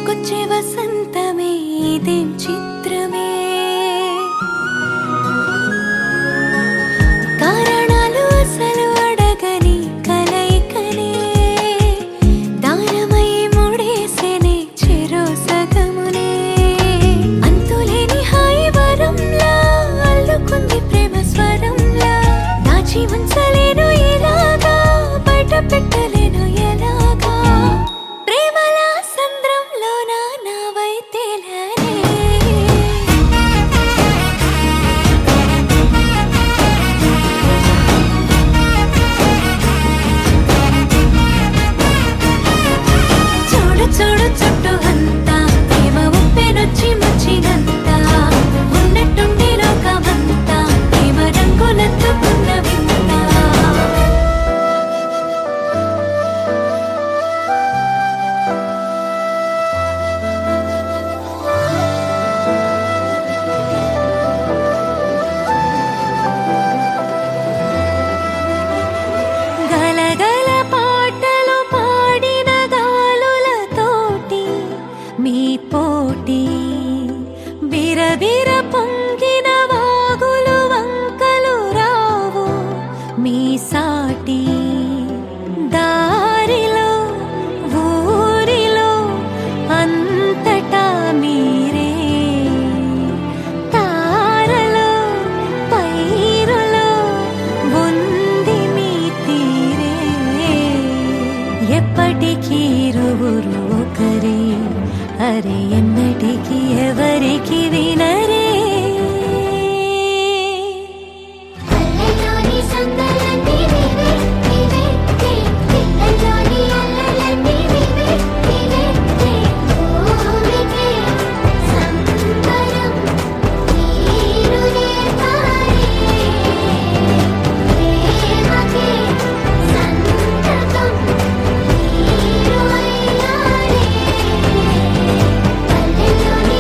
ముంచుకొచ్చే వసంతమే ఇదేం చిత్రమే కారణాలు అసలు అడగని కలయికనే దారమై ముడేసేనే చెరో సగమునే అంతులేని హాయి వరంలా అల్లుకుంది ప్రేమ స్వరంలా దాచి ఉంచలేను ఇలాగా బయట పెట్టలేను ఎలాగా ప్రేమల సంద్రంలోన నావై తేలనే చూడు చూడు చుట్టూ అంతా ప్రేమ ఉప్పెనొచ్చి మచ్చినంతా ఉన్నట్టుండి లోకమంతా ప్రేమ రంగులెత్తుకున్న వింత గలగల పాటలు పాడిన గాలులతోటి మీ పోటీ బిరబిర పొంగిన వాగులు వంకలు రావు మీ సాటి దారిలో ఊరిలో అంతటా మీరే తారలో పైరులో ఉంది మీ తీరే ఎప్పటికీ ఇరువురు ఒకరే అరే ఎన్నటికీ ఎవరికి వినరే అల్లలోని సందలన్నీ వివే వివే పిల్లలోని అల్లలన్నీ వివే వివే భూమికే సంబరం నీరు నేర్పారే ప్రేమకే సంతకం నీరు అయ్యారే అల్లలోని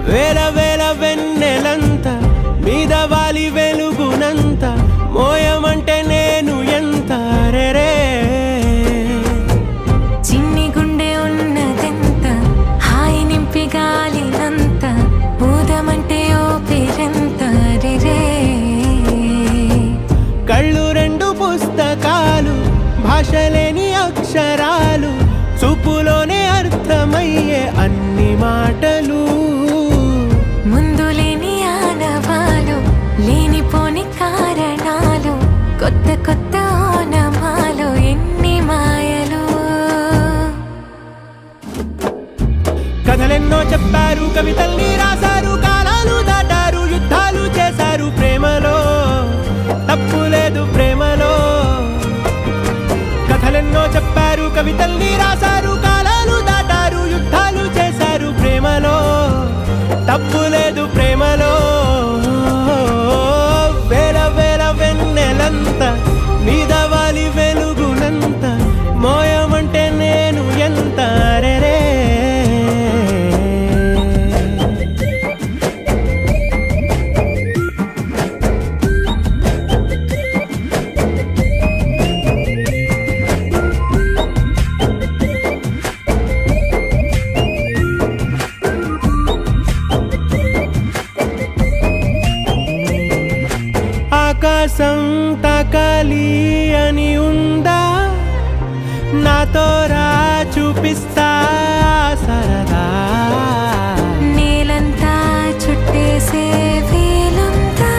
వేల వేల వెన్నెలంత మీద వాలి వెలుగునంత మోయమంటే నేను ఎంత రే చిన్ని గుండె ఉన్నదెంత హాయి నింపి గాలినంత ఊదమంటే ఓపిరెంత రే కళ్ళు రెండు పుస్తకాలు భాష లేని అక్షరాలు చూపులోనే అర్థమయ్యే అన్ని మాటలు ముందు లేని ఆనవాలు లేనిపోని కారణాలు కొత్త కొత్త ఓనమాలు ఎన్ని మాయలు కథలెన్నో చెప్పారు కవితల్ని రాశారు కాలాలు దాటారు యుద్ధాలు చేశారు ప్రేమలో తప్పు లేదు ప్రేమలో కథలెన్నో చెప్పారు కవితల్ని రాశారు కాలాలు దాటారు యుద్ధాలు చేశారు ప్రేమలో తప్పు లేదు ప్రేమలో వేల వేల వెన్నెలంత మీద వాలి వెలుగునంత మోయమంటే నేను ఎంత రే ఆకాశం తాకాలి అని ఉందా నాతో రా చూపిస్తా సరదా నేలంతా చుట్టేసే వీలుందా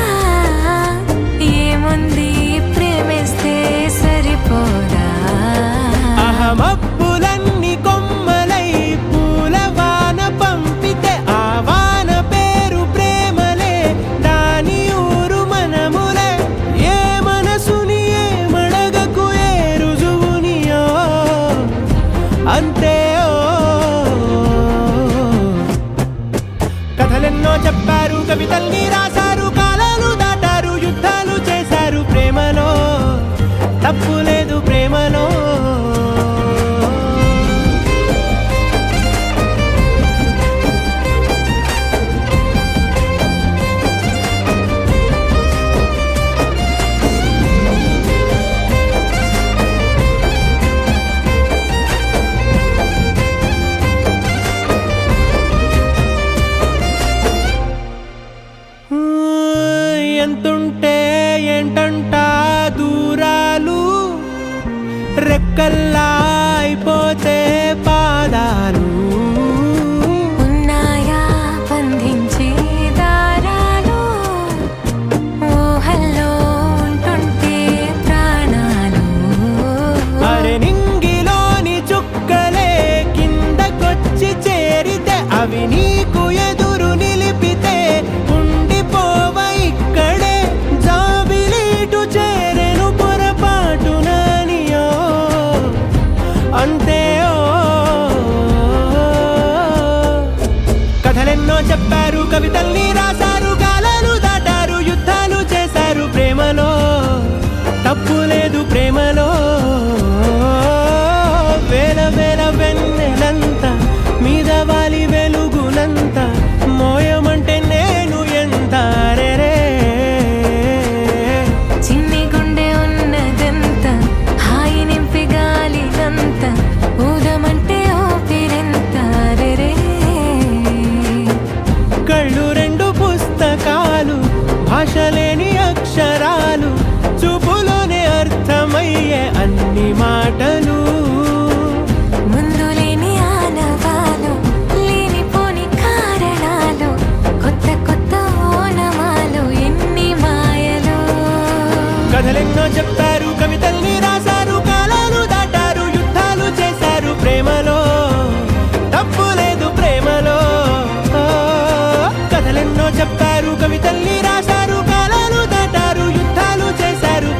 ఏముంది ప్రేమిస్తే సరిపోదా అహమప్పులన్నీ కొమ్మలై పూలవాన పంపితే ఆ వాన పేరు ప్రేమలే దాని ఊరు మనములే ఏ మనసుని ఏ మడగకు ఏ రుజువునియో అంతే కథలెన్నో చెప్పారు కవితల్ని రాశారు కాలాలు దాటారు యుద్ధాలు చేశారు ప్రేమలో తప్పు లేదు ప్రేమలో ఎంతుంటే ఏంటంట దూరాలు రెక్కల్లా అయిపోతే పాదాలు ఉన్నాయా బంధించే దారాలు ఊహల్లో ఉంటుంటే ప్రాణాలు అరే నింగిలోని చుక్కలే కిందకొచ్చి చేరితే అవి నీకు ఎదురు నిలిపితే ఉండిపోవ ఇక్కడే జాబిలీటు చేరెను పొరపాటు నానియో అంతే కథలెన్నో చెప్పారు కవితల్ని రాశారు కాలాలు దాటారు యుద్ధాలు చేశారు ప్రేమలో తప్పు లేదు ప్రేమలో వేల వేల వెన్నెలంత మీద వాలి వెలుగునంత మోయమంటే నేను ఎంత రే చిన్ని గుండె ఉన్నదెంత హాయి నింపి గాలినంత ఊదమంటే ఓపిరెంత రే కళ్ళు రెండు పుస్తకాలు భాష లేని అక్షరాలు చూపులోనే అర్థమయ్యే అన్ని మాటలు ముందు లేని ఆనవాలు లేనిపోని కారణాలు కొత్త కొత్త ఓనమాలు ఎన్ని మాయలు కథలెన్నో చెప్పారు కవితల్ని రాశారు కాలాలు దాటారు యుద్ధాలు చేశారు ప్రేమలో తప్పు లేదు ప్రేమలో కథలెన్నో చెప్పారు కవితల్ని రాశారు కాలాలు దాటారు యుద్ధాలు చేశారు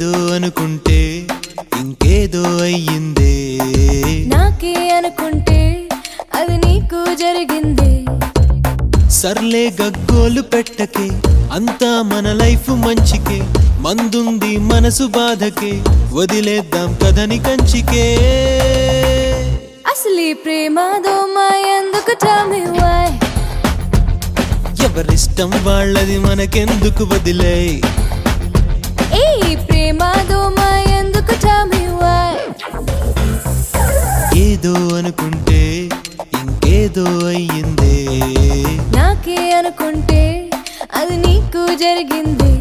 ఏదో అనుకుంటే ఇంకేదో అయ్యిందే, నాకే అనుకుంటే అది నీకు జరిగింది. సర్లే గగ్గోలు పెట్టకే, అంతా మన లైఫ్ మంచికే, మందుంది మనసు బాధకే, వదిలేద్దాం కథని కంచికే. అసలు ఈ ప్రేమ దోమ ఎందుకు tell me why? ఎవరిష్టం వాళ్ళది మనకెందుకు వదిలే, ఈ ప్రేమ దోమ ఎందుకు tell me why? ఏదో అనుకుంటే ఇంకేదో అయ్యిందే, నాకే అనుకుంటే అది నీకు జరిగింది.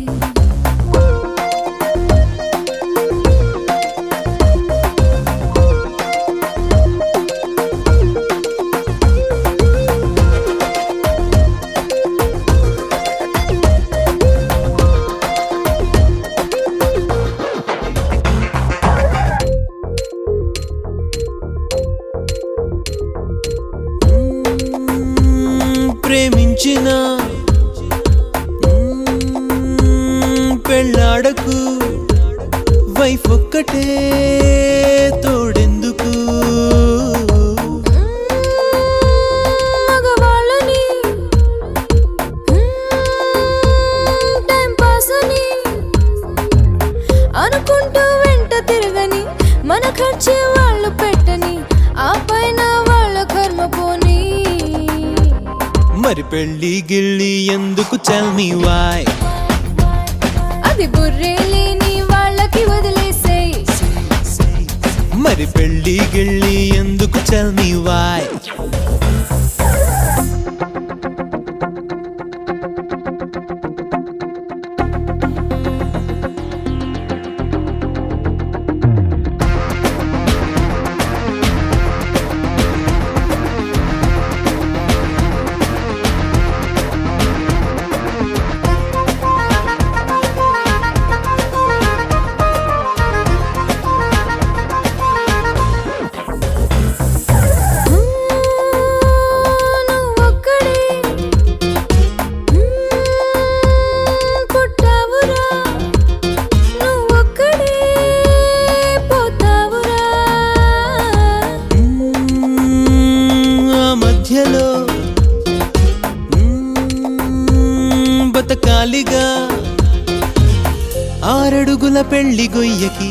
ప్రేమించిన పెళ్ళాడకు, వైఫ్ ఒక్కటే తోడెందుకు, మగవాళ్ళని టైం పాస్ అని అనుకుంటూ వెంట తిరగని, మన ఖర్చు వాళ్ళు పెట్టని, ఆ పైన వాళ్ళ కర్మ పోని. మరి పెళ్ళి గిళ్ళి ఎందుకు tell me why? అది బుర్రే లేని వాళ్ళకి వదిలేసేయ్. మరి పెళ్ళి గిళ్ళి ఎందుకు tell me why? నువ్వొక్కడే పుట్టావురా, నువ్వొక్కడే పోతావురా. ఆ మధ్యలో బతకాలిగా, 6 అడుగుల పెళ్లి గొయ్యకి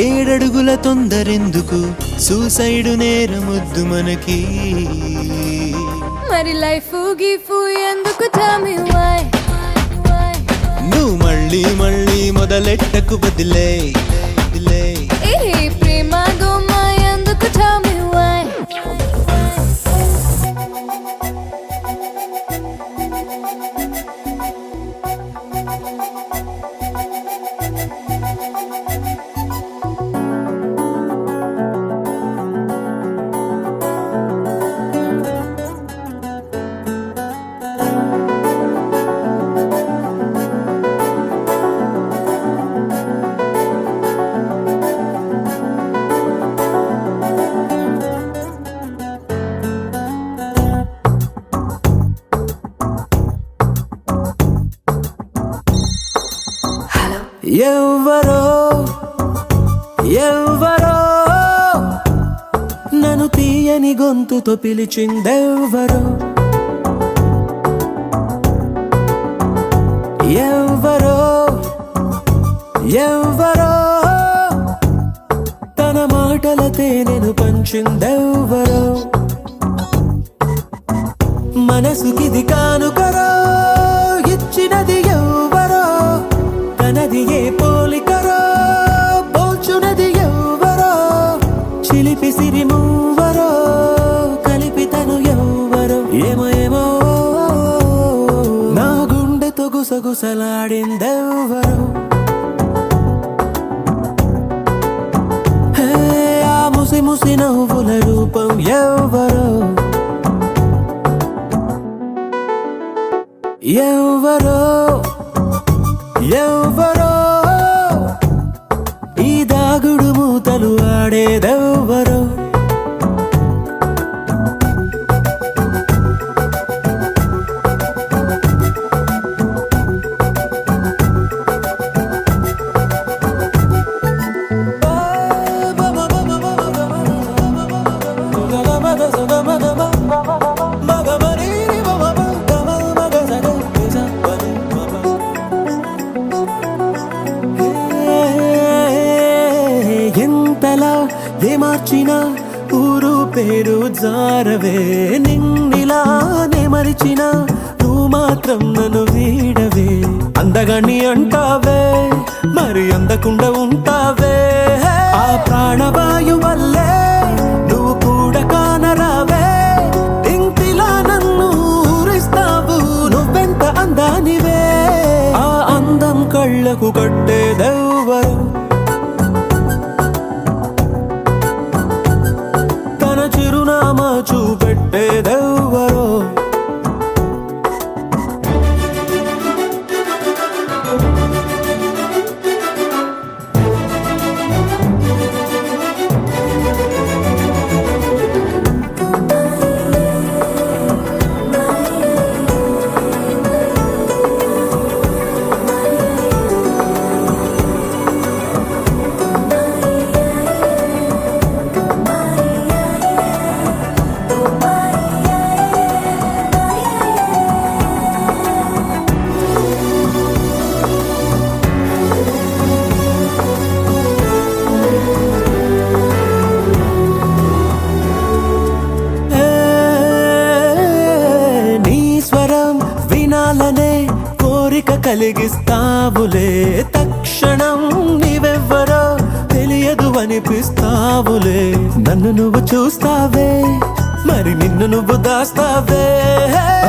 7 అడుగుల తొందరెందుకు, సూసైడు నేరమొద్దు మనకి. మరి లైఫ్ గిఫ్ ఎందుకు tell me why? నువ్వు మళ్ళీ మళ్ళీ మొదలెట్టకు వదిలే, వదిలే. ఏ ప్రేమ దోమ ఎందుకు tell me why? ఎవ్వరో ఎవ్వరో నన్ను తీయని గొంతుతో పిలిచిందెవ్వరో, ఎవ్వరో ఎవ్వరో తన మాటల తేనెను పంచిందెవ్వరో, మనసుకిది కానుకరో ఇచ్చినది ఎవ్వరో, తనది ఏ పోలికరో పోల్చునది ఎవ్వరో, చిలిపి సిరి మూవరో కలిపి తను ఎవ్వరో, ఏమో ఏమో నా గుండెతో గుసగుసలాడిందెవ్వరో. హే ఆ ముసి ముసి నవ్వుల రూపం ఎవ్వరో, ఎవ్వరో ఎవ్వరో ఈ దాగుడు మూతలు ఆడేదెవ్వరో. మార్చిన ఊరు పేరు జారవే, నిన్నిలానే మరిచిన నువ్వు మాత్రం నన్ను వీడవే. అందగాన్ని అంటావే మరి అందకుండా ఉంటావే, ఆ ప్రాణవాయు వల్లే నువ్వు కూడా కానరావే. ఇంటిలా నన్ను ఊరిస్తావు నువ్వెంత అందానివే, ఆ అందం కళ్ళకు కట్టేదెవ్వరు, తన చిరునామా చూపెట్టేదెవ్వరో. వినాలనే కోరిక కలిగిస్తావులే, తక్షణం నీవెవ్వరో తెలియదు అనిపిస్తావులే. నన్ను నువ్వు చూస్తావే మరి నిన్ను నువ్వు దాస్తావే,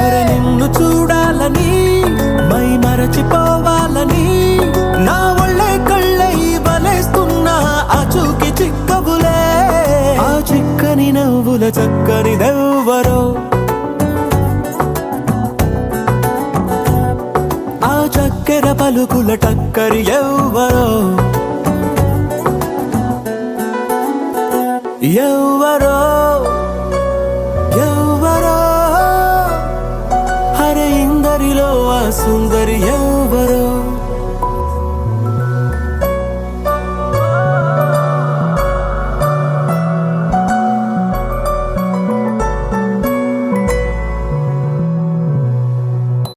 అరే నిన్ను చూడాలని మై మరచిపోవాలని నా ఒళ్ళే కళ్ళై వలేస్తున్నా ఆ చూకి చిక్కవులే. ఆ చిక్కని నవ్వుల చక్కనిదెవ్వరో, ఆ చక్కెర పలుకుల టక్కరి ఎవ్వరో, ఎవ్వరో ఎవ్వరో, హరే ఇందరిలో ఆ సుందరి ఎవ్వరో.